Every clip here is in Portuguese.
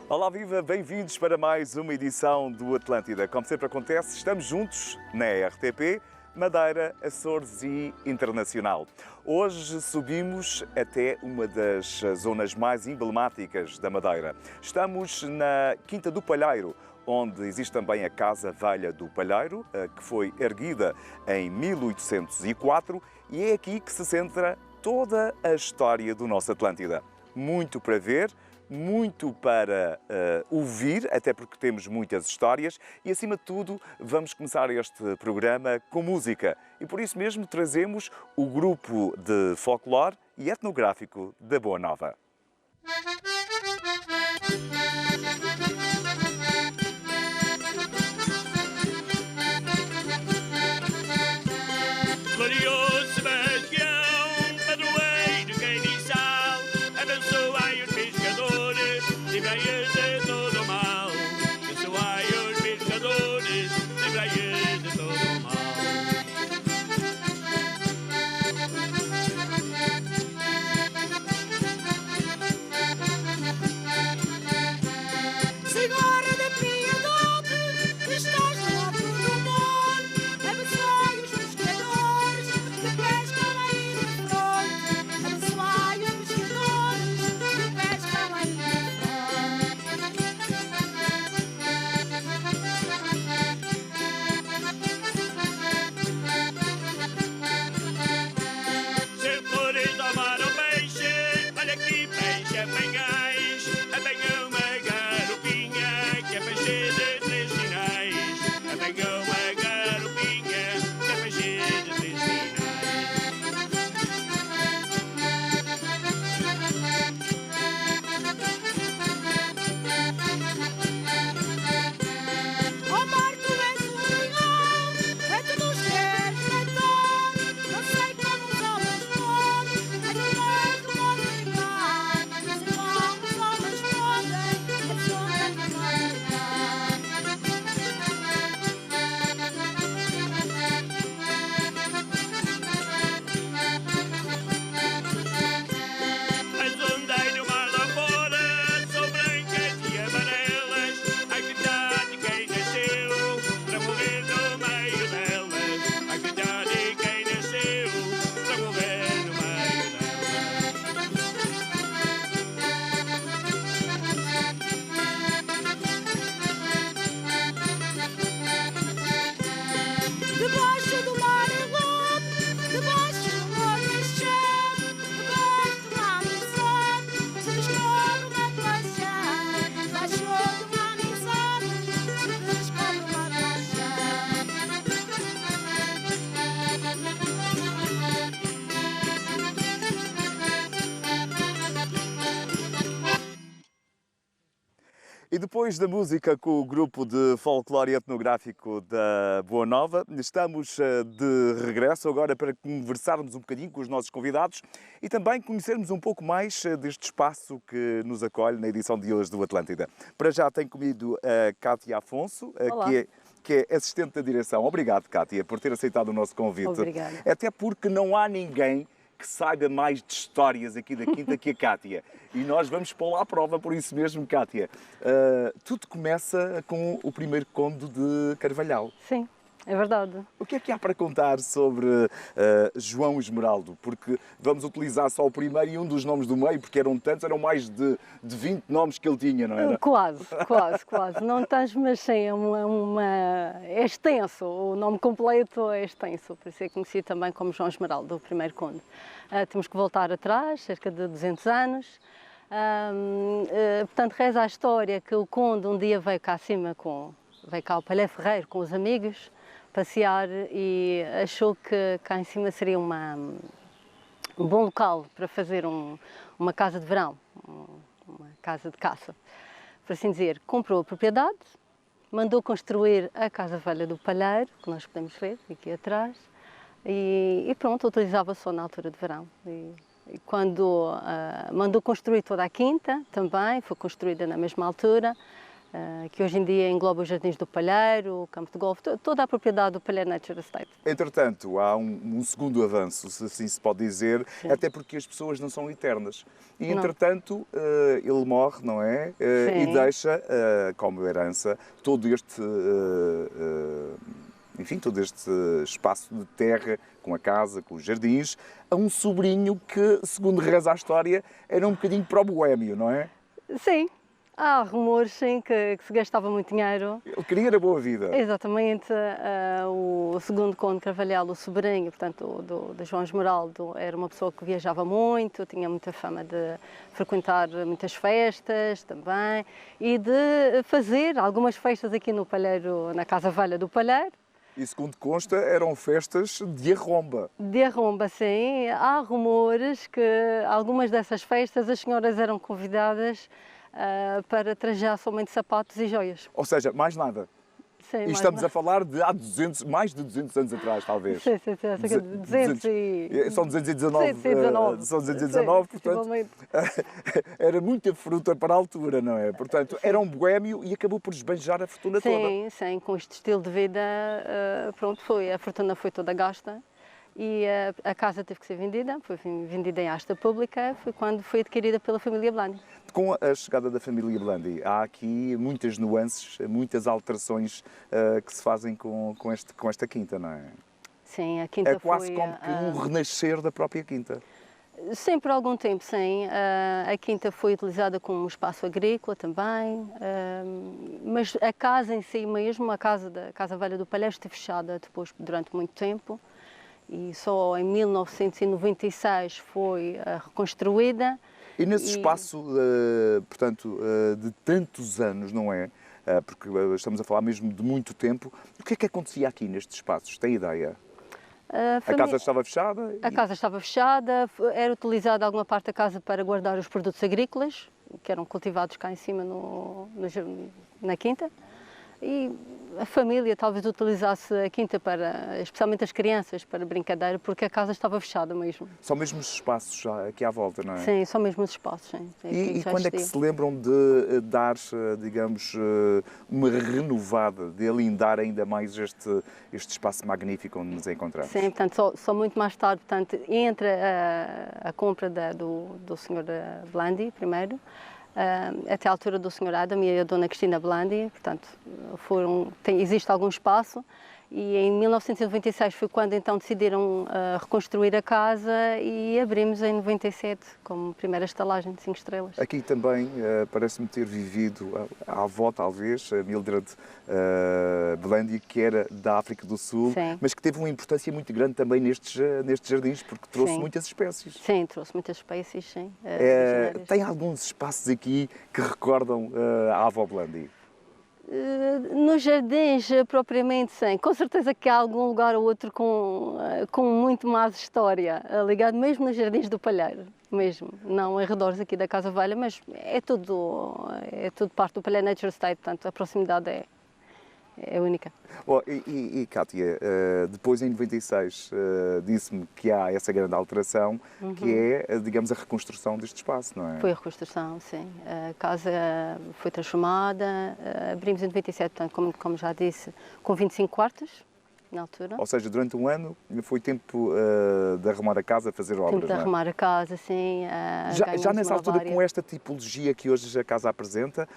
Olá, viva! Bem-vindos para mais uma edição do Atlântida. Como sempre acontece, estamos juntos na RTP, Madeira, Açores e Internacional. Hoje subimos até uma das zonas mais emblemáticas da Madeira. Estamos na Quinta do Palheiro, onde existe também a Casa Velha do Palheiro, que foi erguida em 1804, e é aqui que se centra toda a história do nosso Atlântida. Muito para ver, muito para ouvir, até porque temos muitas histórias e, acima de tudo, vamos começar este programa com música. E por isso mesmo trazemos o grupo de folclore e etnográfico da Boa Nova. Glorioso Sebastião, padroeiro Cainiçal, abençoai os pescadores, livrai-os de todo o mal. Abençoai os pescadores, livrai-os de todo o mal. Senhora da piedade, estás no alto do monte, abençoai os pescadores que pescam aí de fronte. Abençoai os pescadores que pescam aí de Setores do mar ao peixe, olha que peixe apanhais, apanhou uma garupinha que é peixe de três sinais. Apanhou uma garupinha que é peixe de três sinais. Ó mar, tu és um leão, é que nos queres matar. Não sei como os homens podem, é que tu és um homem legal. Não sei como os homens podem, é que tu és um homem As ondas do mar lá fora são brancas e amarelas. Ai, cuidado de quem nasceu para morrer no meio delas. Ai, cuidado de quem nasceu para morrer no meio delas. Debaixo do mar é lobo, debaixo do mar é chão, debaixo do mar é sol, se descobre uma paixão. Debaixo do mar é sol, se descobre uma E depois da música com o grupo de folclore etnográfico da Boa Nova, estamos de regresso agora para conversarmos um bocadinho com os nossos convidados e também conhecermos um pouco mais deste espaço que nos acolhe na edição de hoje do Atlântida. Para já tenho comigo a Cátia Afonso, que é assistente da direção. Obrigado, Cátia, por ter aceitado o nosso convite. Obrigada. Até porque não há ninguém que saiba mais de histórias aqui da Quinta que a Cátia. E nós vamos pô-la à prova por isso mesmo, Cátia. Tudo começa com o primeiro conde de Carvalhal. Sim, é verdade. O que é que há para contar sobre João Esmeraldo? Porque vamos utilizar só o primeiro e um dos nomes do meio, porque eram tantos, eram mais de 20 nomes que ele tinha, não era? Quase. Não tens, mas sim, é extenso. O nome completo é extenso, por isso é conhecido também como João Esmeraldo, o primeiro conde. Temos que voltar atrás, cerca de 200 anos. Portanto, reza a história que o conde um dia veio cá acima, veio cá ao Palheiro Ferreiro com os amigos, passear, e achou que cá em cima seria um bom local para fazer uma casa de verão, uma casa de caça, por assim dizer. Comprou a propriedade, mandou construir a Casa Velha do Palheiro, que nós podemos ver aqui atrás, e pronto, utilizava só na altura de verão. E quando mandou construir toda a quinta também, foi construída na mesma altura, que hoje em dia engloba os Jardins do Palheiro, o campo de golfe, toda a propriedade do Palheiro Nature Estate. Entretanto, há um segundo avanço, se assim se pode dizer, Sim. até porque as pessoas não são eternas. E, Não. entretanto, ele morre, não é? E Sim. deixa como herança todo este, enfim, todo este espaço de terra, com a casa, com os jardins, a um sobrinho que, segundo reza a história, era um bocadinho para o boémio, não é? Sim, há rumores sim, que se gastava muito dinheiro. Ele queria a boa vida. Exatamente, o segundo conde Carvalhal, o sobrinho, portanto, do João Esmeraldo, era uma pessoa que viajava muito, tinha muita fama de frequentar muitas festas também e de fazer algumas festas aqui no Palheiro, na Casa Velha do Palheiro. E, segundo consta, eram festas de arromba. De arromba, sim. Há rumores que algumas dessas festas as senhoras eram convidadas para trajar somente sapatos e joias. Ou seja, mais nada. Sim, E mais estamos uma- a falar de há 200, mais de 200 anos atrás, talvez. Sim, cerca de 200 e... São 219, 219. são 219, Sim, portanto, possivelmente. era muita fruta para a altura, não é? Portanto, era um boémio e acabou por esbanjar a fortuna toda. Sim, sim, com este estilo de vida, pronto, a fortuna foi toda gasta e a casa teve que ser vendida, foi vendida em asta pública, foi quando foi adquirida pela família Blandi. Com a chegada da família Blandi, há aqui muitas nuances, muitas alterações que se fazem com esta quinta, não é? Sim, a quinta É quase foi... como que um renascer da própria quinta. Sim, por algum tempo, sim. A quinta foi utilizada como espaço agrícola também, mas a casa em si mesmo, a Casa Velha do Palheiro, esteve fechada depois durante muito tempo e só em 1996 foi reconstruída. E nesse espaço, portanto, de tantos anos, não é? Porque estamos a falar mesmo de muito tempo, o que é que acontecia aqui nestes espaços? Tem ideia? A casa estava fechada? A casa estava fechada, era utilizada alguma parte da casa para guardar os produtos agrícolas, que eram cultivados cá em cima na quinta. E a família talvez utilizasse a quinta para, especialmente as crianças, para brincadeira, porque a casa estava fechada mesmo. São mesmo os espaços já aqui à volta, não é? Sim, são mesmo os espaços. Sim. E Já quando é que existia. se lembram de dar, digamos, uma renovada, de alindar ainda mais este espaço magnífico onde nos encontramos? Sim, portanto, só muito mais tarde, portanto, entre a compra do Sr. Blandi, primeiro, até a altura do Sr. Adam e a Dona Cristina Blandi, portanto, existe algum espaço e em 1996 foi quando então decidiram reconstruir a casa e abrimos em 97 como primeira estalagem de 5 estrelas. Aqui também parece-me ter vivido a avó, talvez, a Mildred Blandi, que era da África do Sul, Sim. mas que teve uma importância muito grande também nestes jardins, porque trouxe Sim. muitas espécies. Sim, trouxe muitas espécies, sim. originárias. Tem alguns espaços aqui que recordam a avó Blandi? Nos jardins, propriamente, sim. Com certeza que há algum lugar ou outro com muito mais história, ligado mesmo nos jardins do Palheiro, mesmo. Não em arredores aqui da Casa Velha, mas é tudo parte do Palheiro Nature Estate, portanto a proximidade é única. Oh, e Kátia, depois em 96 disse-me que há essa grande alteração, que é, digamos, a reconstrução deste espaço, não é? Foi a reconstrução, sim. A casa foi transformada, abrimos em 97, portanto, como já disse, com 25 quartos, na altura. Ou seja, durante um ano foi tempo de arrumar a casa, fazer obras, Tempo de não é? arrumar a casa, sim. Já nessa altura, com esta tipologia que hoje a casa apresenta,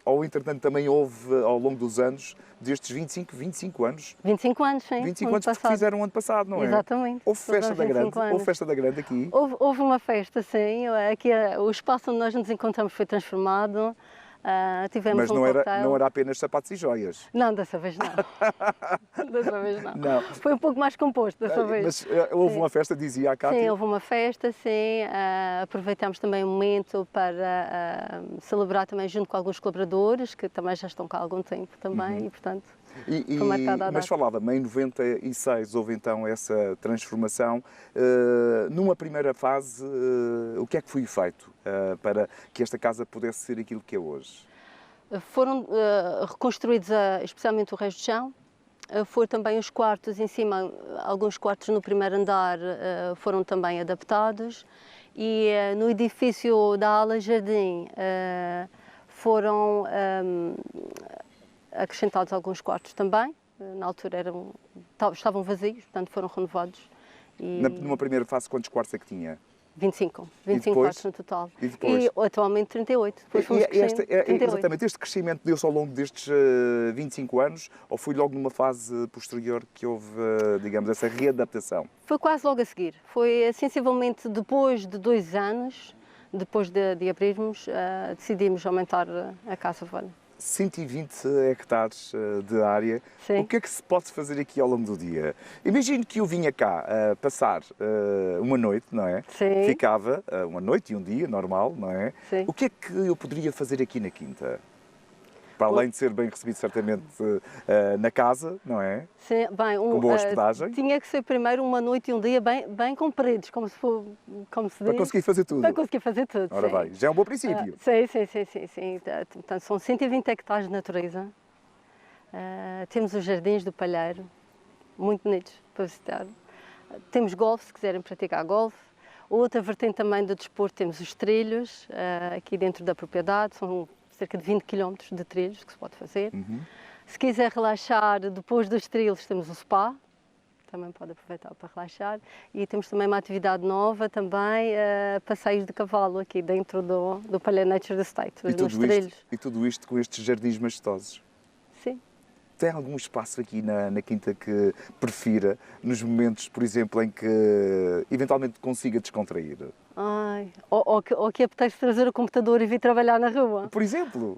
ou entretanto também houve, ao longo dos anos, destes 25 anos, 25 anos, sim. 25 ano anos que passado. fizeram o ano passado, não é? Exatamente. Houve festa da 25 grande, anos. houve festa da grande aqui. Houve uma festa, sim. Aqui, o espaço onde nós nos encontramos foi transformado. Tivemos Mas um cocktail. não era apenas sapatos e joias. Não, dessa vez não. Dessa vez não. Não. Foi um pouco mais composto dessa vez. Mas houve uma festa, dizia a Cátia. Sim, houve uma festa, sim. Aproveitamos também o momento para celebrar também junto com alguns colaboradores, que também já estão cá há algum tempo também, e portanto foi marcada a Mas data. falava-me, em 96 houve então essa transformação. Numa primeira fase, o que é que foi feito para que esta casa pudesse ser aquilo que é hoje? Foram reconstruídos especialmente o resto de chão. Foram também os quartos em cima, alguns quartos no primeiro andar foram também adaptados e no edifício da ala jardim foram acrescentados alguns quartos também. Na altura estavam vazios, portanto foram renovados. E Numa primeira fase, quantos quartos é que tinha? 25 depois? quartos no total. E depois? E atualmente 38. Depois fomos crescendo, 38. Exatamente, este crescimento deu-se ao longo destes 25 anos ou foi logo numa fase posterior que houve, digamos, essa readaptação? Foi quase logo a seguir. Foi sensivelmente depois de 2 anos, depois de abrirmos, decidimos aumentar a casa velha. 120 hectares de área. Sim. O que é que se pode fazer aqui ao longo do dia? Imagino que eu vinha cá passar uma noite, não é? Sim. Ficava uma noite e um dia, normal, não é? Sim. O que é que eu poderia fazer aqui na Quinta? Para além de ser bem recebido, certamente, na casa, não é? Sim, bem, Com boa hospedagem. tinha que ser primeiro uma noite e um dia bem compridos, como se Para diz. conseguir fazer tudo. Para conseguir fazer tudo, Ora sim. bem, já é um bom princípio. Sim. Portanto, são 120 hectares de natureza. Temos os jardins do Palheiro, muito bonitos para visitar. Temos golfe, se quiserem praticar golfe. Outra vertente também do desporto, temos os trilhos, aqui dentro da propriedade. São cerca de 20 km de trilhos que se pode fazer. Se quiser relaxar, depois dos trilhos temos o spa, também pode aproveitar para relaxar. E temos também uma atividade nova, também passeios de cavalo aqui dentro do Palheiro Nature Estate, nos trilhos. E tudo isto com estes jardins majestosos. Sim. Tem algum espaço aqui na Quinta que prefira, nos momentos, por exemplo, em que eventualmente consiga descontrair? Ai, ou que apetece trazer o computador e vir trabalhar na rua. Por exemplo?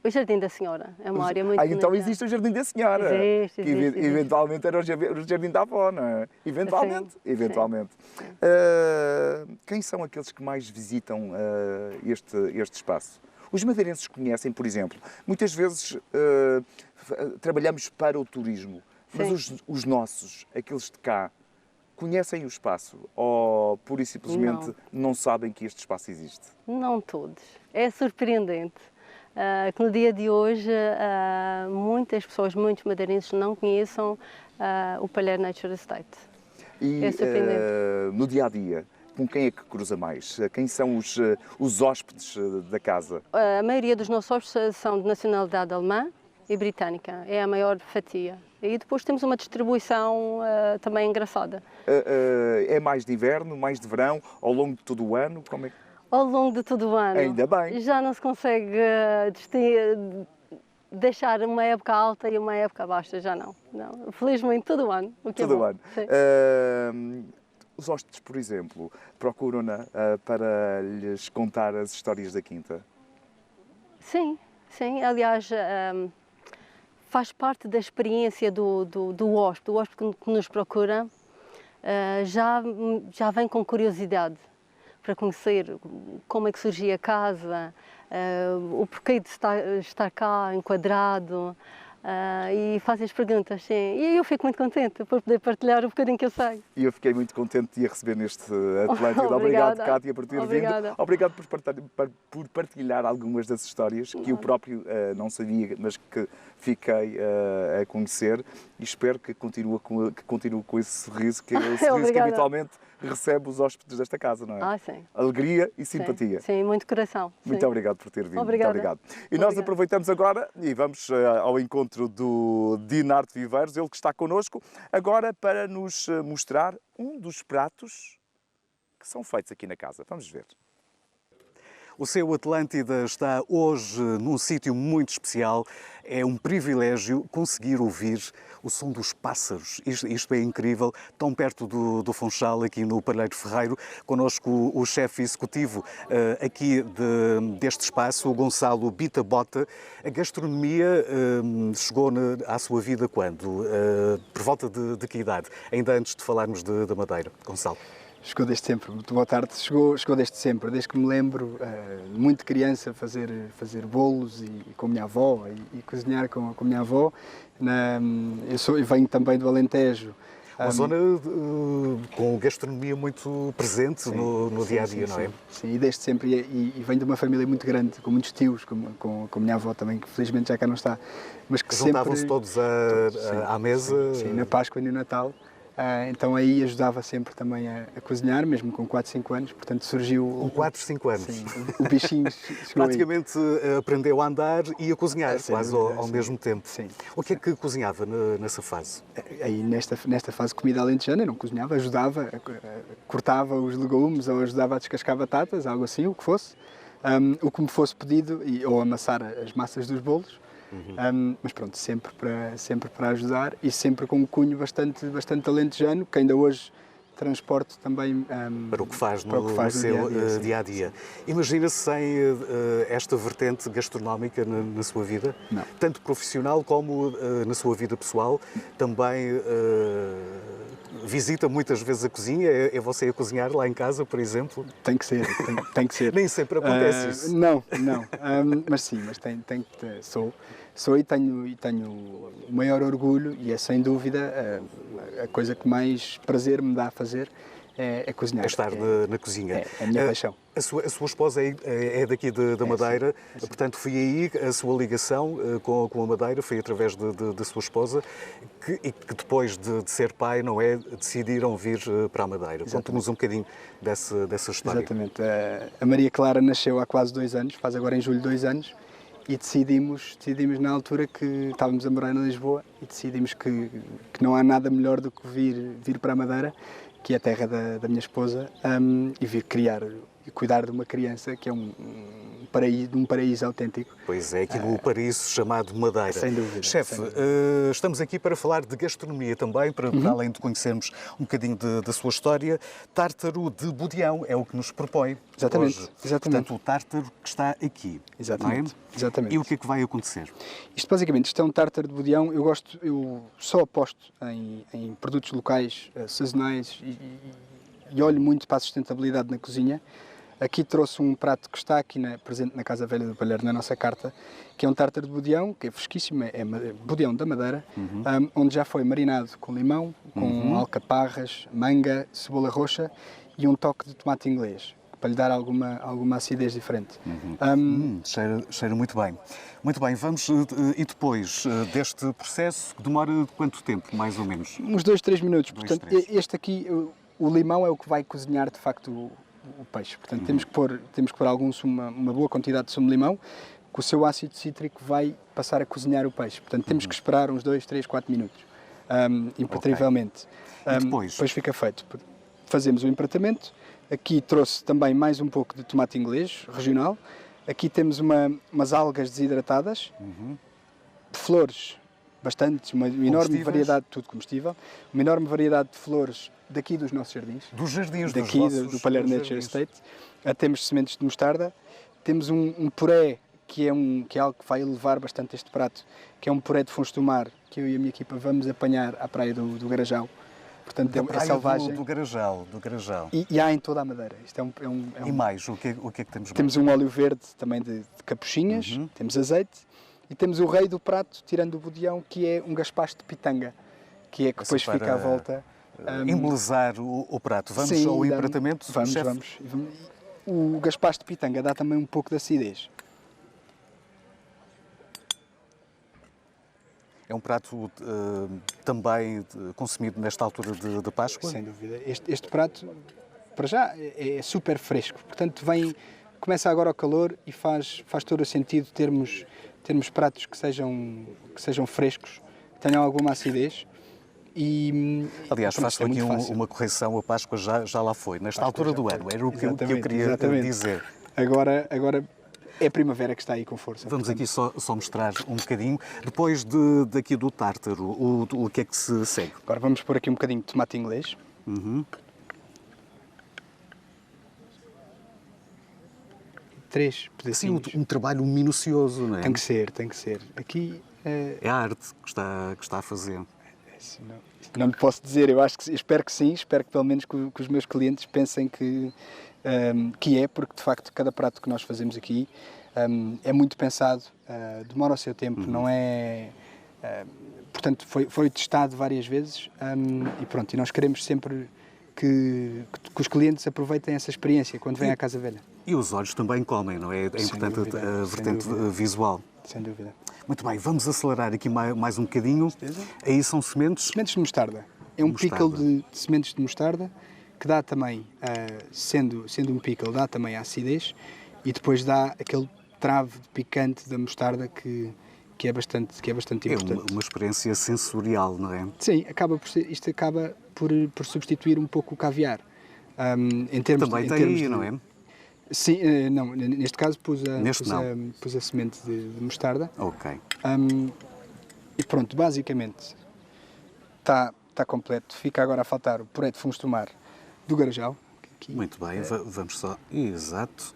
O Jardim da Senhora é uma área muito bonita. Então existe o Jardim da Senhora. Existe. Eventualmente era o Jardim da Avó, não é? Eventualmente. Sim. Eventualmente. Quem são aqueles que mais visitam este espaço? Os madeirenses conhecem, por exemplo, muitas vezes trabalhamos para o turismo, mas os nossos, aqueles de cá, conhecem o espaço ou pura e simplesmente não sabem que este espaço existe? Não todos. É surpreendente que no dia de hoje muitas pessoas, muitos madeirenses não conheçam o Palheiro Nature Estate. E É surpreendente. no dia-a-dia, com quem é que cruza mais? Quem são os hóspedes da casa? A maioria dos nossos hóspedes são de nacionalidade alemã e britânica, é a maior fatia. E depois temos uma distribuição também engraçada. É mais de inverno, mais de verão, ao longo de todo o ano? Como é que... Ao longo de todo o ano. Ainda bem. Já não se consegue deixar uma época alta e uma época baixa, já não. Felizmente todo o ano, o que todo é bom. o ano. Sim. Os hóspedes, por exemplo, procuram-na para lhes contar as histórias da Quinta? Sim. Aliás, faz parte da experiência do hóspede. O hóspede que nos procura já vem com curiosidade para conhecer como é que surgia a casa, o porquê de estar cá enquadrado. E fazem as perguntas, sim. E eu fico muito contente por poder partilhar o bocadinho que eu sei. E eu fiquei muito contente de a receber neste Atlântida. Obrigado, Cátia, por ter vindo. Obrigado por partilhar algumas das histórias que eu próprio não sabia, mas que fiquei a conhecer. E espero que continue com esse sorriso, que é o sorriso que habitualmente recebe os hóspedes desta casa, não é? Sim. Alegria e simpatia. Sim, muito coração. Muito obrigado por ter vindo. Obrigada. Muito obrigado. E nós aproveitamos agora e vamos ao encontro do Dinarte Viveiros, ele que está connosco, agora para nos mostrar um dos pratos que são feitos aqui na casa. Vamos ver. O seu Atlântida está hoje num sítio muito especial. É um privilégio conseguir ouvir o som dos pássaros. Isto é incrível, tão perto do Funchal, aqui no Palheiro Ferreiro. Connosco o chefe executivo aqui deste espaço, o Gonçalo Bita Bota. A gastronomia chegou à sua vida quando? Por volta de que idade? Ainda antes de falarmos da Madeira, Gonçalo. Chegou desde sempre, muito boa tarde. Chegou desde sempre, desde que me lembro, muito criança, fazer bolos e com a minha avó e cozinhar com a minha avó. Eu venho também do Alentejo. Uma zona com gastronomia muito presente no dia-a-dia, não é? Sim, e desde sempre. E venho de uma família muito grande, com muitos tios, com a minha avó também, que felizmente já cá não está. Mas que juntavam-se todos à mesa? Sim, na Páscoa e no Natal. Então aí ajudava sempre também a cozinhar, mesmo com 4, 5 anos, portanto surgiu... Com 4, 5 anos. Sim, o bichinho chegou aí. Praticamente aprendeu a andar e a cozinhar, Sem quase dúvida, ao sim. mesmo tempo. Sim. O que é que cozinhava nessa fase? Aí nesta fase de comida alentejana eu não cozinhava, ajudava, cortava os legumes ou ajudava a descascar batatas, algo assim, o que fosse. O que me fosse pedido, ou amassar as massas dos bolos. Mas pronto, sempre para ajudar e sempre com um cunho bastante alentejano, que ainda hoje transporto também Para o que faz para o no, que faz no no seu dia-a-dia, sim. dia-a-dia. Imagina-se sem esta vertente gastronómica na sua vida? Não. Tanto profissional como na sua vida pessoal. Também visita muitas vezes a cozinha? É você a cozinhar lá em casa, por exemplo? Tem que ser, tem que ser. Nem sempre acontece isso. Não. Mas sim, mas sou e tenho o maior orgulho e é sem dúvida a coisa que mais prazer me dá a fazer é cozinhar. É estar na cozinha. É a minha paixão. A sua esposa é daqui da Madeira, sim. portanto foi aí a sua ligação com a Madeira, foi através da sua esposa, e que depois de ser pai, não é, decidiram vir para a Madeira. Conte-nos um bocadinho dessa história. Exatamente. A Maria Clara nasceu há quase 2 anos, faz agora em julho 2 anos, e decidimos na altura que estávamos a morar em Lisboa e decidimos que não há nada melhor do que vir para a Madeira, que é a terra da minha esposa, e vir criar e cuidar de uma criança que é um paraíso autêntico. Pois é, aqui no paraíso chamado Madeira. Sem dúvida. Chefe, sem dúvida. estamos aqui para falar de gastronomia também, para além de conhecermos um bocadinho da sua história. Tártaro de Budeão é o que nos propõe Exatamente, hoje. exatamente. Portanto, o tártaro que está aqui. Exatamente, Não é? exatamente. E o que é que vai acontecer? Isto basicamente é um tártaro de Budeão. Eu só aposto em produtos locais, sazonais e olho muito para a sustentabilidade na cozinha. Aqui trouxe um prato que está aqui presente na Casa Velha do Palheiro, na nossa carta, que é um tártaro de Budeão, que é fresquíssimo, é Budeão da Madeira, onde já foi marinado com limão, com alcaparras, manga, cebola roxa e um toque de tomate inglês, para lhe dar alguma acidez diferente. Cheira muito bem. Muito bem, vamos, e depois deste processo, que demora quanto tempo, mais ou menos? Uns 2, 3 minutos. Portanto, 3. este aqui, o limão é o que vai cozinhar, de facto, o peixe. Portanto, temos que pôr algum sumo, uma boa quantidade de sumo de limão, que o seu ácido cítrico vai passar a cozinhar o peixe. Portanto, temos que esperar uns 2, 3, 4 minutos, impertrivelmente. E depois? Depois fica feito. Fazemos o empratamento. Aqui trouxe também mais um pouco de tomate inglês, regional. Aqui temos umas algas desidratadas, flores, bastantes, uma enorme variedade, tudo comestível, uma enorme variedade de flores daqui dos nossos jardins. Dos jardins daqui do Palheiro Nature Estate. Temos sementes de mostarda, temos um puré que é algo que vai elevar bastante este prato, que é um puré de fundos do mar, que eu e a minha equipa vamos apanhar à praia do Garajal. Portanto, é selvagem. Do Garajal. E há em toda a Madeira. Isto E mais, o que é que temos mais? Temos um óleo verde também de capuchinhas, temos azeite e temos o rei do prato, tirando o Budeão, que é um gaspacho de pitanga, que é que depois fica à volta. Embelezar o prato. Vamos Sim, ao empratamento, chefe? Vamos. O gaspacho de pitanga dá também um pouco de acidez. É um prato também consumido nesta altura de Páscoa? Sem dúvida. Este prato, para já, é super fresco. Portanto, começa agora o calor e faz todo o sentido termos pratos que sejam frescos, que tenham alguma acidez. Aliás, faço aqui uma correção, a Páscoa já lá foi, nesta altura do ano, era o que eu queria dizer. Agora é a primavera que está aí com força. Vamos aqui só mostrar um bocadinho. Depois daqui do tártaro, o que é que se segue? Agora vamos pôr aqui um bocadinho de tomate inglês. 3 pedacinhos. Sim, um trabalho minucioso, não é? Tem que ser. Aqui é a arte que está a fazer. Não lhe posso dizer, espero que sim, espero que pelo menos que os meus clientes pensem que é, porque de facto cada prato que nós fazemos aqui é muito pensado, demora o seu tempo, não é... portanto, foi testado várias vezes e pronto, e nós queremos sempre que os clientes aproveitem essa experiência quando vêm à Casa Velha. E os olhos também comem, não é? É importante a vertente visual. Sem dúvida. Muito bem, vamos acelerar aqui mais um bocadinho. Aí são sementes? Sementes de mostarda. é um Mostarda. pickle de sementes de mostarda que dá também, sendo um pickle, dá também a acidez e depois dá aquele trave de picante da mostarda que é bastante É importante. uma experiência sensorial, não é? Sim, isto acaba por substituir um pouco o caviar. Em termos Também em tem termos aí, de- não é? Sim, não, neste caso Neste pus a semente de mostarda. Ok. E pronto, basicamente está completo. Fica agora a faltar o puré de fungos do mar do Garajal. Aqui. Muito bem, vamos só. Exato.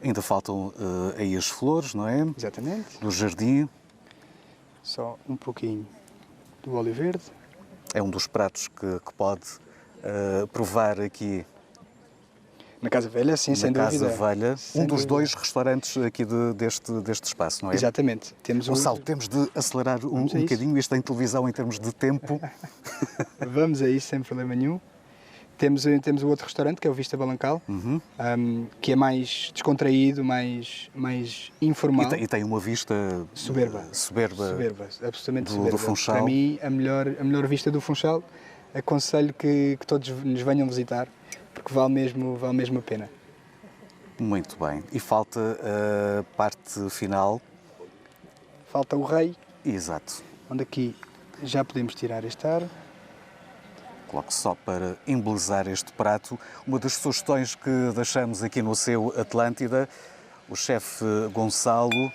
Ainda faltam aí as flores, não é? Exatamente. Do jardim. Só um pouquinho do óleo verde. É um dos pratos que pode provar aqui Na Casa Velha, sim, sem na Casa dúvida. Velha. Sem Um dos dúvida. dois restaurantes aqui deste espaço, não é? Exatamente. Temos Gonçalo, temos de acelerar um Vamos a isso. bocadinho isto em televisão em termos de tempo. Vamos a isso, sem problema nenhum. Temos o outro restaurante, que é o Vista Balancal, que é mais descontraído, mais informal. E tem uma vista Soberba, absolutamente do soberba. Funchal. Para mim, a melhor vista do Funchal. Aconselho que todos nos venham visitar, porque vale mesmo a pena. Muito bem. E falta a parte final. Falta o rei, Exato. onde aqui já podemos tirar este ar. Coloco só para embelezar este prato. Uma das sugestões que deixamos aqui no seu Atlântida, o chefe Gonçalo.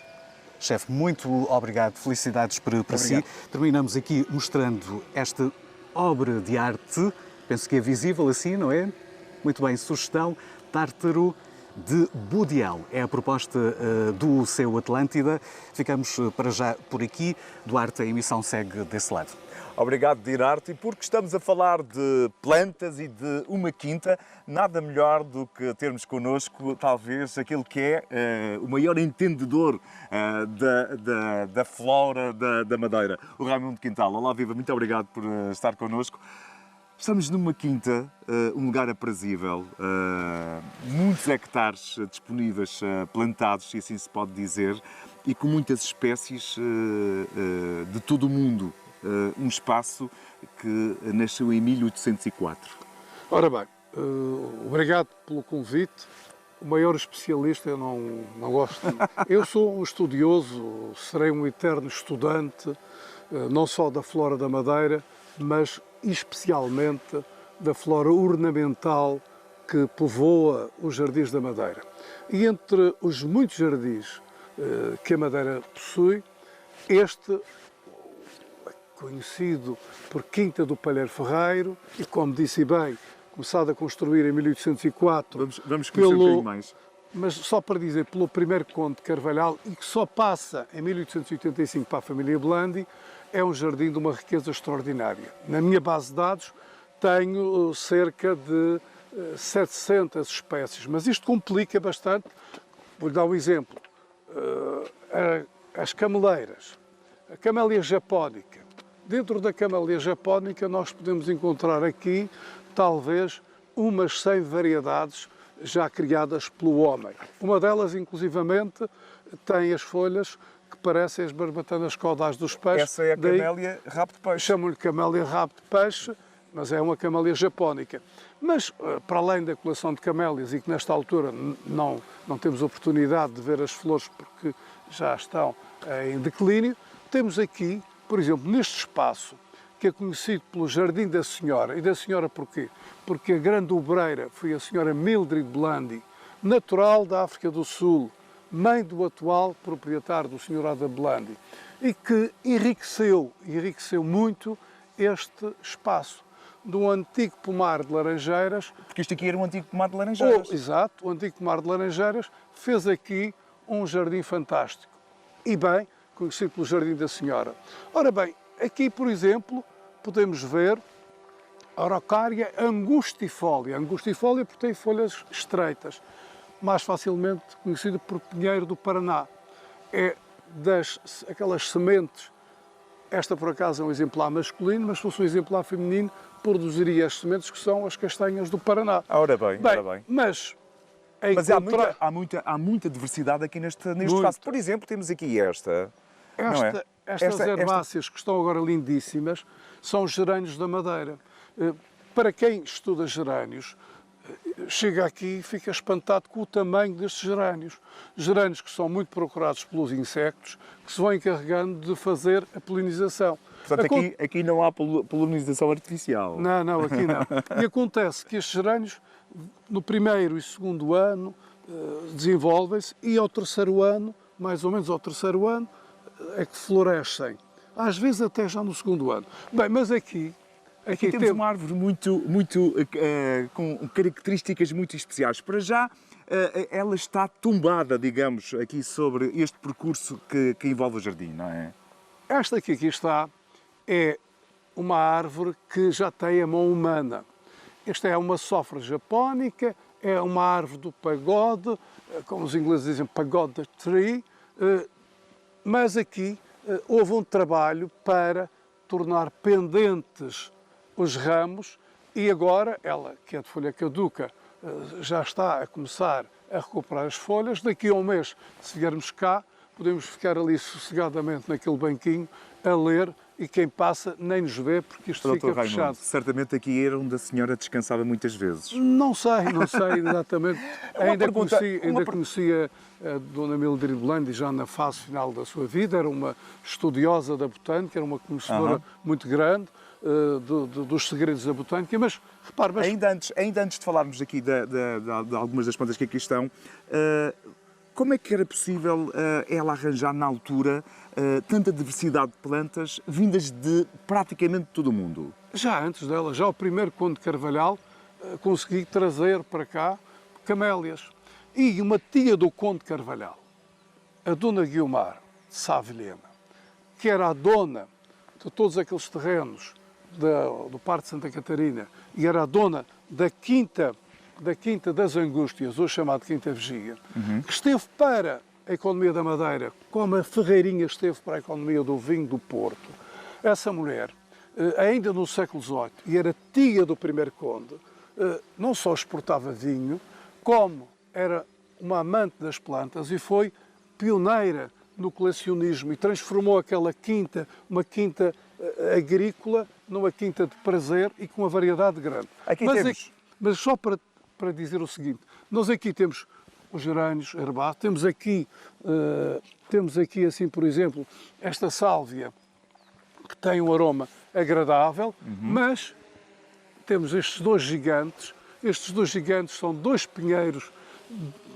Chefe, muito obrigado, felicidades para si. Obrigado. Terminamos aqui mostrando esta obra de arte, penso que é visível assim, não é? Muito bem, sugestão, tártaro de Budião. É a proposta do seu Atlântida. Ficamos para já por aqui. Duarte, a emissão segue desse lado. Obrigado, Dinarte. E porque estamos a falar de plantas e de uma quinta, nada melhor do que termos connosco, talvez, aquele que é o maior entendedor da flora da Madeira, o Raimundo Quintal. Olá, viva, muito obrigado por estar connosco. Estamos numa quinta, um lugar aprazível, muitos hectares disponíveis plantados, se assim se pode dizer, e com muitas espécies de todo o mundo. Um espaço que nasceu em 1804. Ora bem, obrigado pelo convite. O maior especialista eu não gosto. Eu sou um estudioso, serei um eterno estudante, não só da flora da Madeira, mas especialmente da flora ornamental que povoa os jardins da Madeira. E entre os muitos jardins que a Madeira possui, este conhecido por Quinta do Palheiro Ferreiro e, como disse bem, começado a construir em 1804. Vamos conhecer um bocadinho mais. Mas só para dizer, pelo primeiro conde de Carvalhal, e que só passa em 1885 para a família Blandi, é um jardim de uma riqueza extraordinária. Na minha base de dados tenho cerca de 700 espécies, mas isto complica bastante. Vou-lhe dar um exemplo. As cameleiras, a camélia japónica. Dentro da camélia japónica nós podemos encontrar aqui, talvez, umas 100 variedades já criadas pelo homem. Uma delas, inclusivamente, tem as folhas que parecem as barbatanas caudais dos peixes. Essa é a Daí camélia rabo de peixe. chamam-lhe camélia rabo de peixe, mas é uma camélia japónica. Mas, para além da coleção de camélias, e que nesta altura não temos oportunidade de ver as flores porque já estão em declínio, temos aqui, por exemplo, neste espaço, que é conhecido pelo Jardim da Senhora. E da Senhora porquê? Porque a grande obreira foi a senhora Mildred Blandi, natural da África do Sul, mãe do atual proprietário do Sr. Ada Blandi, e que enriqueceu muito este espaço do antigo pomar de laranjeiras. Porque isto aqui era um antigo pomar de laranjeiras. Exato, o antigo pomar de laranjeiras fez aqui um jardim fantástico. E bem, conhecido pelo Jardim da Senhora. Ora bem, aqui, por exemplo, podemos ver a Araucária angustifolia. Angustifolia porque tem folhas estreitas, mais facilmente conhecido por pinheiro do Paraná. É aquelas sementes, esta por acaso é um exemplar masculino, mas se fosse um exemplar feminino, produziria as sementes que são as castanhas do Paraná. Ora bem. Mas Mas há muita diversidade aqui neste espaço. Por exemplo, temos aqui esta. não é? Estas herbáceas que estão agora lindíssimas são os gerânios da Madeira. Para quem estuda gerânios, chega aqui e fica espantado com o tamanho destes gerânios. Gerânios que são muito procurados pelos insectos, que se vão encarregando de fazer a polinização. Portanto, aqui não há polinização artificial. Não, aqui não. E acontece que estes gerânios, no primeiro e segundo ano, desenvolvem-se e ao terceiro ano, mais ou menos ao terceiro ano, é que florescem. Às vezes até já no segundo ano. Bem, mas aqui temos uma árvore com características muito especiais. Para já, ela está tombada, digamos, aqui sobre este percurso que envolve o jardim, não é? Esta que aqui está é uma árvore que já tem a mão humana. Esta é uma sofra japónica, é uma árvore do pagode, como os ingleses dizem, pagoda tree, mas aqui houve um trabalho para tornar pendentes os ramos e agora ela, que é de folha caduca, já está a começar a recuperar as folhas. Daqui a um mês, se viermos cá, podemos ficar ali sossegadamente naquele banquinho a ler e quem passa nem nos vê porque isto fica Raimundo, fechado. certamente aqui era onde a senhora descansava muitas vezes. Não sei exatamente. Ainda conhecia a Dona Mildred Blandi já na fase final da sua vida, era uma estudiosa da botânica, era uma conhecedora muito grande dos segredos da botânica, mas repare... Ainda antes de falarmos aqui de algumas das plantas que aqui estão, como é que era possível ela arranjar na altura tanta diversidade de plantas vindas de praticamente todo o mundo? Já antes dela, já o primeiro Conde de Carvalhal, consegui trazer para cá camélias. E uma tia do Conde de Carvalhal, a Dona Guiomar de Savilhena, que era a dona de todos aqueles terrenos do Parque de Santa Catarina e era a dona da Quinta das Angústias, hoje chamada Quinta Vigia, que esteve para a economia da Madeira, como a Ferreirinha esteve para a economia do vinho do Porto. Essa mulher, ainda no século XVIII, e era tia do primeiro conde, não só exportava vinho, como era uma amante das plantas e foi pioneira no colecionismo e transformou aquela quinta, uma quinta agrícola, numa quinta de prazer e com uma variedade grande. Mas só para dizer o seguinte, nós aqui temos os gerânios, herbáceos, temos aqui assim, por exemplo, esta sálvia que tem um aroma agradável, mas temos estes dois gigantes. Estes dois gigantes são dois pinheiros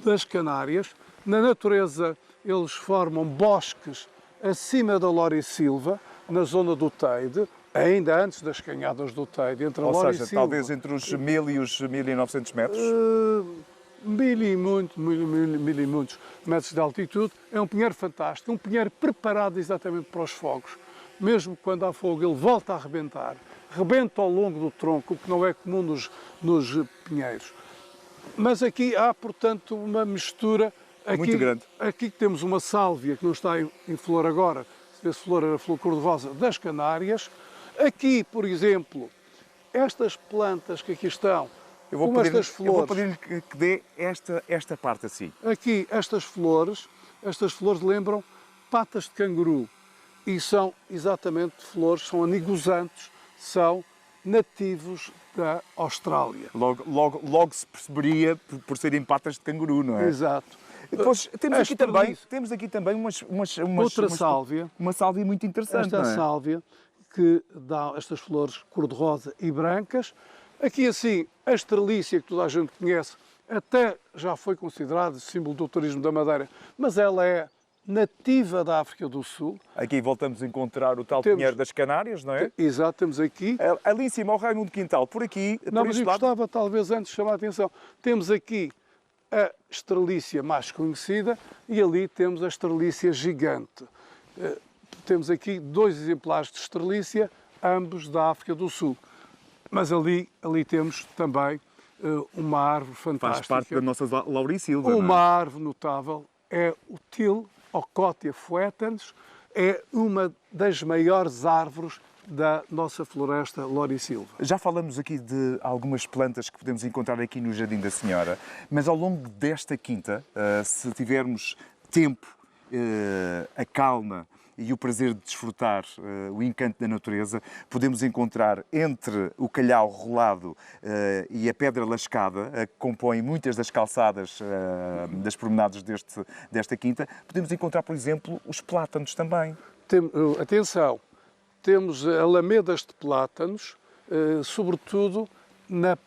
das Canárias. Na natureza eles formam bosques acima da Lorisilva, na zona do Teide, ainda antes das canhadas do Teide, entre a Lorisilva... Ou seja, talvez entre os 1000 e os 1900 metros? 1000 e muitos metros de altitude. É um pinheiro fantástico, um pinheiro preparado exatamente para os fogos. Mesmo quando há fogo, ele volta a arrebentar. Rebenta ao longo do tronco, o que não é comum nos pinheiros. Mas aqui há, portanto, uma mistura... Muito grande. Aqui temos uma sálvia que não está em flor agora, se vê-se flor, era a flor cor-de-rosa das Canárias. Aqui, por exemplo, estas plantas que aqui estão, eu vou pedir-lhe que dê esta parte assim. Aqui, estas flores lembram patas de canguru e são exatamente flores, são anigosantes, são nativos da Austrália. Logo se perceberia por serem patas de canguru, não é? Exato. Depois, temos aqui também outra sálvia. Uma sálvia muito interessante. Esta sálvia que dá estas flores cor-de-rosa e brancas. Aqui assim, a estrelícia que toda a gente conhece, até já foi considerada símbolo do turismo da Madeira, mas ela é nativa da África do Sul. Aqui voltamos a encontrar o tal pinheiro das Canárias, não é? Exato, temos aqui. Ali em cima, o Raimundo Quintal, por aqui, não, por mas este eu lado... gostava talvez antes de chamar a atenção. Temos aqui a estrelícia mais conhecida e ali temos a estrelícia gigante. Temos aqui dois exemplares de estrelícia, ambos da África do Sul. Mas ali temos também uma árvore fantástica. Faz parte da nossa Laurisilva. Uma árvore notável é o Til Ocotia foetens, é uma das maiores árvores da nossa floresta Laurisilva. Já falamos aqui de algumas plantas que podemos encontrar aqui no Jardim da Senhora, mas ao longo desta quinta, se tivermos tempo, a calma e o prazer de desfrutar o encanto da natureza, podemos encontrar entre o calhau rolado e a pedra lascada, que compõem muitas das calçadas das promenadas desta quinta, podemos encontrar, por exemplo, os plátanos também. Atenção, temos alamedas de plátanos, sobretudo na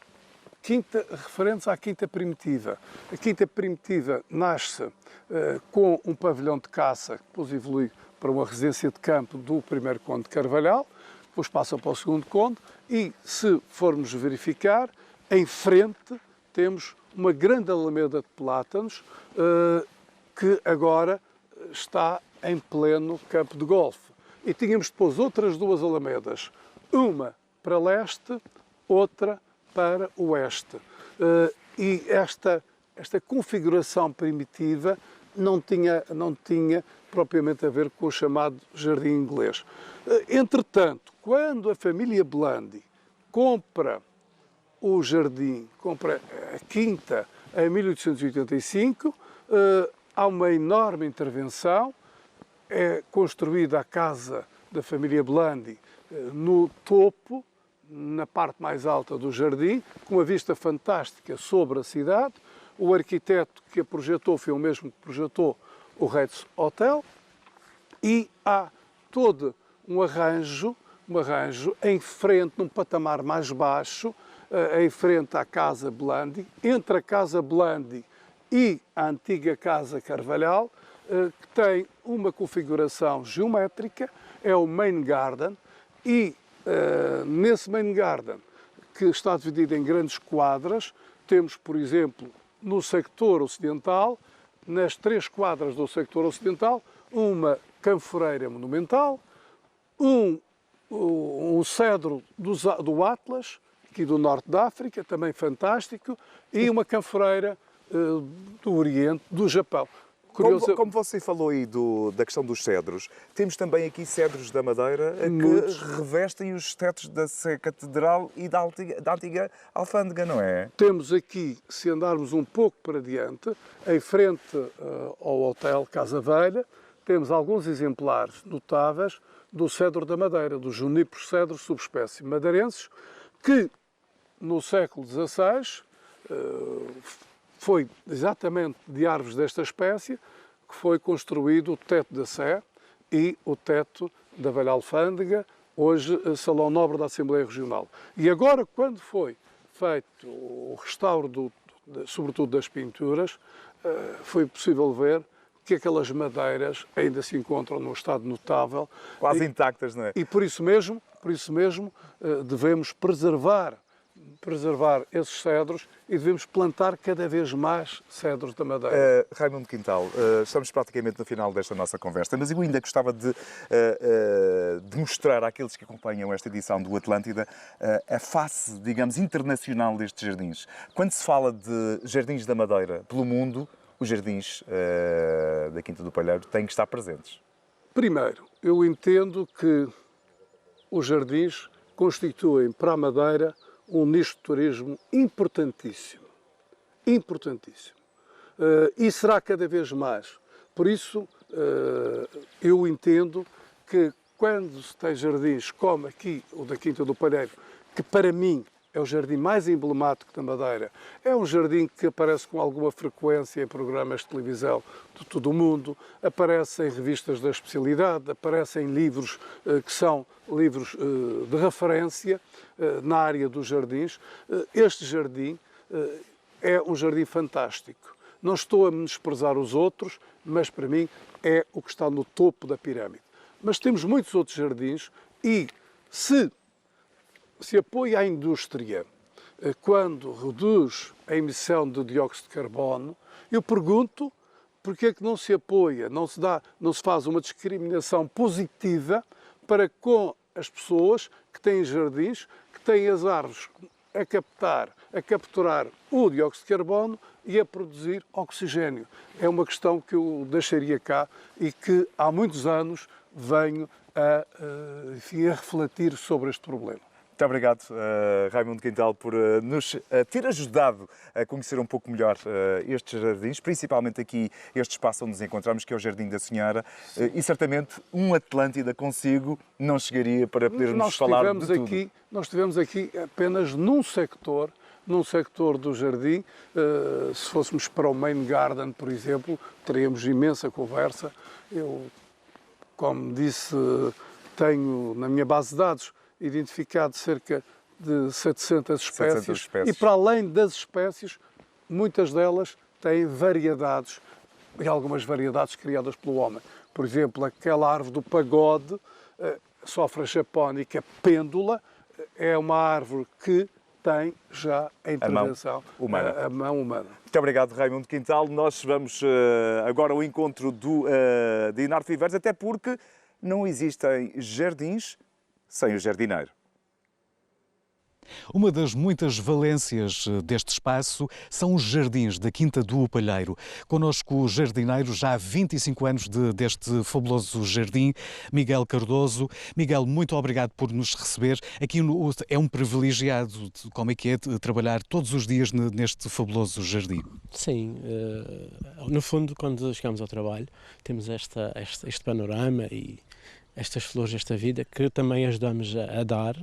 quinta, referentes à quinta primitiva. A quinta primitiva nasce com um pavilhão de caça, que depois evolui para uma residência de campo do primeiro conde de Carvalhal, depois passa para o segundo conde, e se formos verificar, em frente temos uma grande alameda de plátanos, que agora está em pleno campo de golfe. E tínhamos depois outras duas alamedas, uma para leste, outra para oeste. E esta configuração primitiva não tinha propriamente a ver com o chamado jardim inglês. Entretanto, quando a família Blandi compra o jardim, compra a quinta em 1885, há uma enorme intervenção, é construída a casa da família Blandi no topo, na parte mais alta do jardim, com uma vista fantástica sobre a cidade. O arquiteto que a projetou foi o mesmo que projetou o Ritz Hotel, e há todo um arranjo em frente, num patamar mais baixo, em frente à Casa Blandi, entre a Casa Blandi e a antiga Casa Carvalhal, que tem uma configuração geométrica, é o Main Garden, e nesse Main Garden, que está dividido em grandes quadras, temos, por exemplo, no sector ocidental, nas 3 quadras do sector ocidental, uma canforeira monumental, um cedro do Atlas, aqui do norte da África, também fantástico, e uma canforeira do Oriente, do Japão. Como você falou aí da questão dos cedros, temos também aqui cedros da Madeira que revestem os tetos da Sé Catedral e da antiga alfândega, não é? Temos aqui, se andarmos um pouco para diante, em frente ao Hotel Casa Velha, temos alguns exemplares notáveis do cedro da Madeira, dos Juniper cedros subespécie madeirenses, que no século XVI foi exatamente de árvores desta espécie que foi construído o teto da Sé e o teto da Velha Alfândega, hoje Salão Nobre da Assembleia Regional. E agora, quando foi feito o restauro, sobretudo das pinturas, foi possível ver que aquelas madeiras ainda se encontram num estado notável. Quase intactas, não é? E por isso mesmo devemos preservar esses cedros e devemos plantar cada vez mais cedros da Madeira. Raimundo Quintal, estamos praticamente no final desta nossa conversa, mas eu ainda gostava de mostrar àqueles que acompanham esta edição do Atlântida a face, digamos, internacional destes jardins. Quando se fala de jardins da Madeira pelo mundo, os jardins da Quinta do Palheiro têm que estar presentes. Primeiro, eu entendo que os jardins constituem para a Madeira um nicho de turismo importantíssimo. Importantíssimo. E será cada vez mais. Por isso, eu entendo que quando se tem jardins como aqui o da Quinta do Palheiro, que para mim é o jardim mais emblemático da Madeira, é um jardim que aparece com alguma frequência em programas de televisão de todo o mundo, aparece em revistas da especialidade, aparece em livros que são livros de referência na área dos jardins. Este jardim é um jardim fantástico. Não estou a menosprezar os outros, mas para mim é o que está no topo da pirâmide. Mas temos muitos outros jardins e se apoia a indústria quando reduz a emissão de dióxido de carbono, eu pergunto porque é que não se apoia, não se faz uma discriminação positiva para com as pessoas que têm jardins, que têm as árvores a capturar o dióxido de carbono e a produzir oxigênio. É uma questão que eu deixaria cá e que há muitos anos venho a refletir sobre este problema. Muito obrigado, Raimundo Quintal, por nos ter ajudado a conhecer um pouco melhor estes jardins, principalmente aqui este espaço onde nos encontramos, que é o Jardim da Senhora, e certamente um Atlântida consigo não chegaria para podermos falar de tudo. Nós estivemos aqui apenas num sector do jardim. Se fôssemos para o Main Garden, por exemplo, teríamos imensa conversa. Eu, como disse, tenho na minha base de dados identificado cerca de 700 espécies. E para além das espécies, muitas delas têm variedades, e algumas variedades criadas pelo homem. Por exemplo, aquela árvore do pagode, Sofra japónica pêndula, é uma árvore que tem já a intervenção, a mão humana. Muito obrigado, Raimundo Quintal. Nós vamos agora ao encontro de Inácio Viveros, até porque não existem jardins sem o jardineiro. Uma das muitas valências deste espaço são os jardins da Quinta do Palheiro. Connosco o jardineiro, já há 25 anos deste fabuloso jardim, Miguel Cardoso. Miguel, muito obrigado por nos receber. Aqui é um privilegiado, como é que é, trabalhar todos os dias neste fabuloso jardim? Sim, no fundo, quando chegamos ao trabalho, temos este panorama e estas flores, esta vida, que também ajudamos a dar.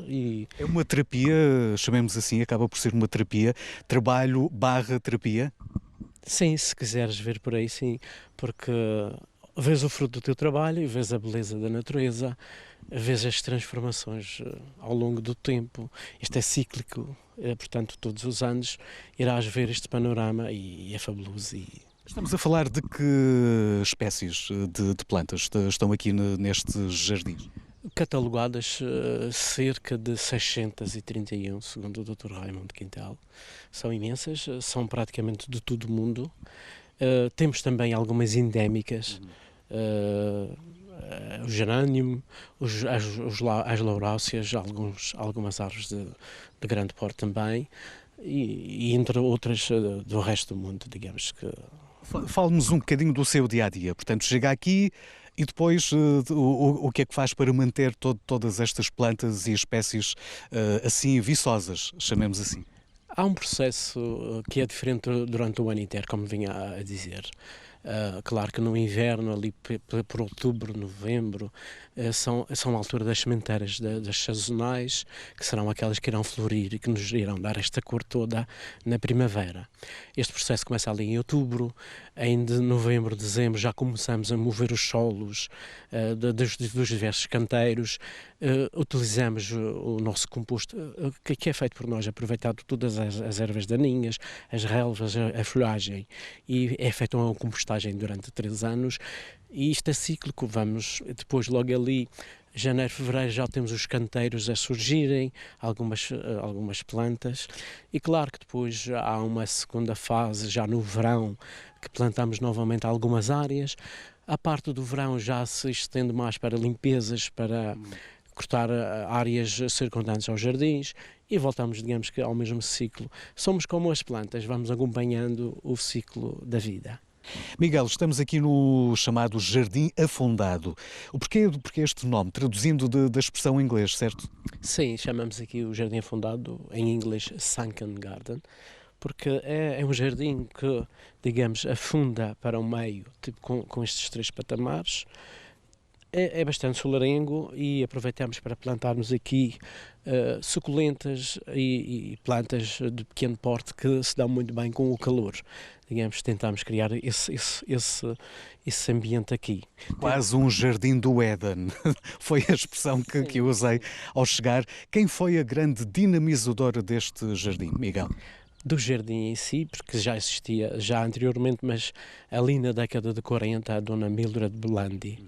É uma terapia, chamemos assim, acaba por ser uma terapia, trabalho/terapia? Sim, se quiseres ver por aí, sim, porque vês o fruto do teu trabalho e vês a beleza da natureza, vês as transformações ao longo do tempo. Isto é cíclico, portanto, todos os anos irás ver este panorama e é fabuloso. Estamos a falar de que espécies de plantas estão aqui nestes jardins? Catalogadas cerca de 631, segundo o Dr. Raimundo Quintal. São imensas, são praticamente de todo o mundo. Temos também algumas endémicas, o gerânimo, as lauráceas, algumas árvores de grande porte também, e entre outras do resto do mundo, digamos que... Fale-nos um bocadinho do seu dia-a-dia. Portanto, chega aqui e depois o que é que faz para manter todas estas plantas e espécies assim viçosas, chamemos assim? Há um processo que é diferente durante o ano inteiro, como vinha a dizer. Claro que no inverno, ali por outubro, novembro, são a altura das sementeiras, das sazonais, que serão aquelas que irão florir e que nos irão dar esta cor toda na primavera. Este processo começa ali em outubro, em novembro, dezembro já começamos a mover os solos dos diversos canteiros, utilizamos o nosso composto, que é feito por nós, aproveitado todas as ervas daninhas, as relvas, a folhagem, e é feita uma compostagem durante 3 anos, e isto é cíclico. Vamos depois, logo ali, janeiro, fevereiro, já temos os canteiros a surgirem, algumas plantas, e claro que depois há uma segunda fase, já no verão, que plantamos novamente algumas áreas. A parte do verão já se estende mais para limpezas, para cortar áreas circundantes aos jardins, e voltamos, digamos que, ao mesmo ciclo. Somos como as plantas, vamos acompanhando o ciclo da vida. Miguel, estamos aqui no chamado Jardim Afundado. O porquê este nome, traduzindo da expressão em inglês, certo? Sim, chamamos aqui o Jardim Afundado, em inglês Sunken Garden, porque é um jardim que, digamos, afunda para o meio, tipo com estes 3 patamares. É bastante solarengo e aproveitamos para plantarmos aqui suculentas e plantas de pequeno porte que se dão muito bem com o calor. Digamos, tentamos criar esse ambiente aqui. Quase um jardim do Éden, foi a expressão que eu usei ao chegar. Quem foi a grande dinamizadora deste jardim, Miguel? Do jardim em si, porque já existia já anteriormente, mas ali na década de 40, a dona Mildred Blandi,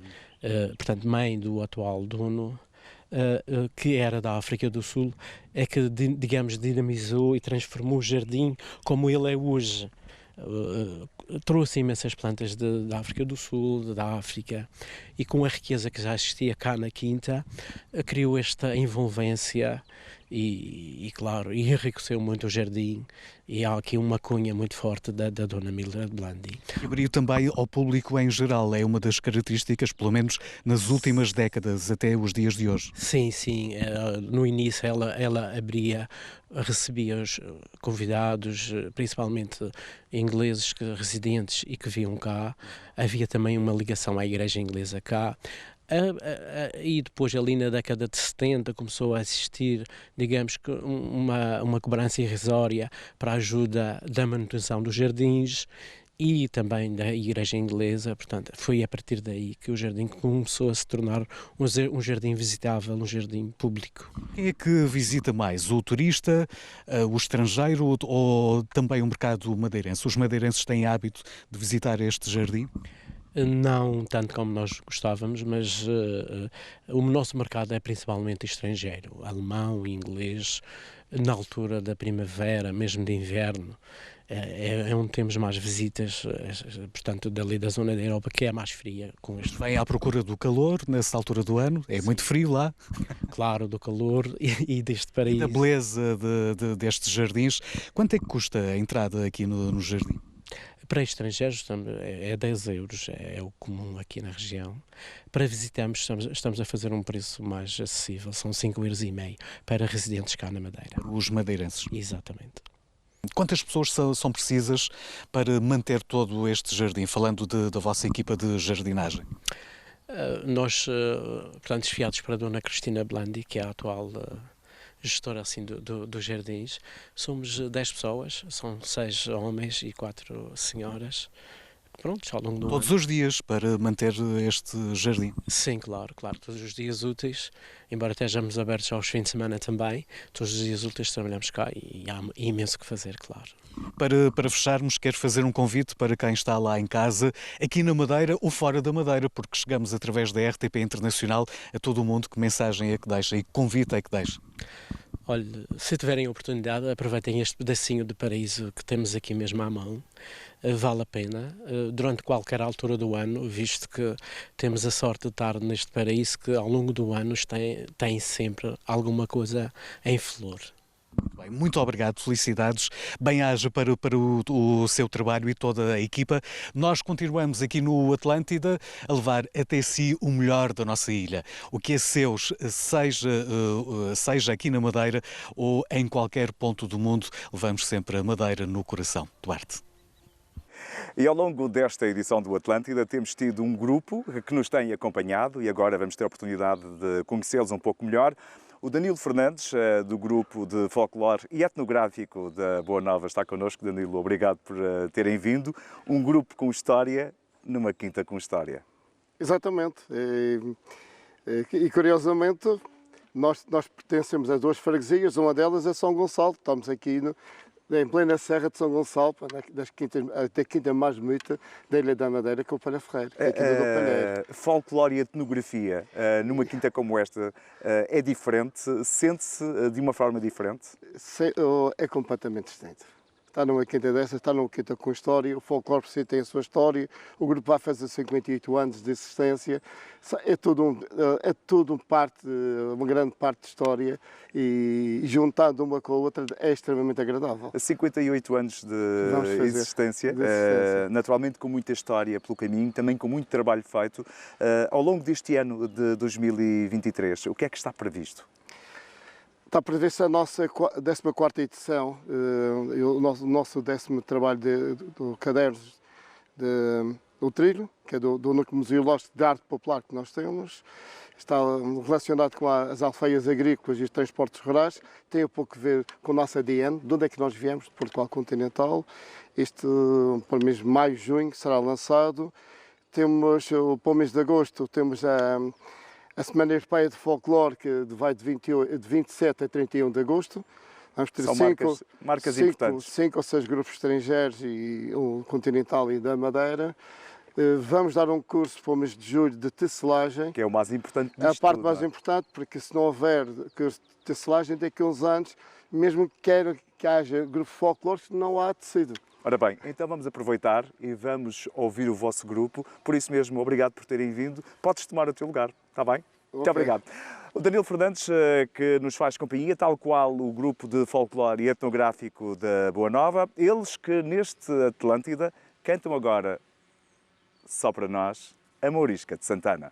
portanto mãe do atual dono, que era da África do Sul, é que, digamos, dinamizou e transformou o jardim como ele é hoje. Trouxe imensas plantas da África do Sul, da África, e com a riqueza que já existia cá na Quinta, criou esta envolvência claro, e enriqueceu muito o jardim, e há aqui uma cunha muito forte da Dona Mildred Blandi. E abriu também ao público em geral, é uma das características, pelo menos nas últimas décadas, até os dias de hoje. Sim, sim. No início ela recebia os convidados, principalmente ingleses residentes e que vinham cá. Havia também uma ligação à Igreja Inglesa cá. E depois, ali na década de 70, começou a existir, digamos que, uma cobrança irrisória para a ajuda da manutenção dos jardins e também da Igreja Inglesa. Portanto, foi a partir daí que o jardim começou a se tornar um jardim visitável, um jardim público. Quem é que visita mais? O turista, o estrangeiro ou também o mercado madeirense? Os madeirenses têm hábito de visitar este jardim? Não tanto como nós gostávamos, mas o nosso mercado é principalmente estrangeiro, alemão, inglês, na altura da primavera, mesmo de inverno. É onde temos mais visitas, portanto, dali da zona da Europa, que é mais fria. Vem à procura do calor nessa altura do ano, é muito frio lá. Claro, do calor e deste paraíso. E da beleza destes jardins. Quanto é que custa a entrada aqui no jardim? Para estrangeiros é 10 euros, é o comum aqui na região. Para visitantes estamos a fazer um preço mais acessível, são 5,5 euros para residentes cá na Madeira. Os madeirenses. Exatamente. Quantas pessoas são precisas para manter todo este jardim, falando da vossa equipa de jardinagem? Nós, portanto, esfiados para a Dona Cristina Blandi, que é a atual gestora assim, dos jardins, somos 10 pessoas, são 6 homens e 4 senhoras. Prontos, ao longo do Todos ano. os dias para manter este jardim? Sim, claro, todos os dias úteis, embora estejamos abertos aos fins de semana também, todos os dias úteis trabalhamos cá e há imenso que fazer, claro. Para fecharmos, quero fazer um convite para quem está lá em casa, aqui na Madeira ou fora da Madeira, porque chegamos através da RTP Internacional a todo o mundo. Que mensagem é que deixa e que convite é que deixa? Olha, se tiverem oportunidade, aproveitem este pedacinho de paraíso que temos aqui mesmo à mão. Vale a pena, durante qualquer altura do ano, visto que temos a sorte de estar neste paraíso que ao longo do ano tem sempre alguma coisa em flor. Bem, muito obrigado, felicidades, bem-aja para o seu trabalho e toda a equipa. Nós continuamos aqui no Atlântida a levar até si o melhor da nossa ilha. O que é seus, seja aqui na Madeira ou em qualquer ponto do mundo, levamos sempre a Madeira no coração. Duarte. E ao longo desta edição do Atlântida temos tido um grupo que nos tem acompanhado e agora vamos ter a oportunidade de conhecê-los um pouco melhor. O Danilo Fernandes, do grupo de folclore e etnográfico da Boa Nova, está connosco. Danilo, obrigado por terem vindo. Um grupo com história numa quinta com história. Exatamente. E curiosamente, nós pertencemos a 2 freguesias, uma delas é São Gonçalo. Estamos aqui em plena Serra de São Gonçalo, da quinta mais bonita da Ilha da Madeira, que é o Palha Ferreira. Folclore e etnografia numa quinta como esta é diferente? Sente-se de uma forma diferente? É completamente distinto. Está numa quinta dessas, está numa quinta com história, o folclore por si tem a sua história, o grupo vai fazer 58 anos de existência, é tudo uma grande parte de história e juntando uma com a outra é extremamente agradável. 58 anos de existência, naturalmente com muita história pelo caminho, também com muito trabalho feito. Ao longo deste ano de 2023, o que é que está previsto? Está prevista a nossa 14ª edição, o nosso 10º trabalho do Cadernos do Trilho, que é do Núcleo Museológico de Arte Popular que nós temos. Está relacionado com as alfeias agrícolas e os transportes rurais. Tem um pouco a ver com o nosso ADN, de onde é que nós viemos, de Portugal continental. Para o mês de maio, junho, será lançado. Temos, para o mês de agosto, temos a Semana Europeia de Folclore, que vai de 27 a 31 de agosto. Vamos ter São marcas importantes. 5 ou 6 grupos estrangeiros, o continental e da Madeira. Vamos dar um curso para o mês de julho de tecelagem. Que é o mais importante disto. É a parte mais importante, porque se não houver curso de tecelagem, daqui a uns anos, mesmo que queira que haja grupo folclore, não há tecido. Ora bem, então vamos aproveitar e vamos ouvir o vosso grupo. Por isso mesmo, obrigado por terem vindo. Podes tomar o teu lugar, está bem? Muito obrigado. O Danilo Fernandes, que nos faz companhia, tal qual o grupo de folclore e etnográfico da Boa Nova, eles que neste Atlântida cantam agora, só para nós, a Mourisca de Santana.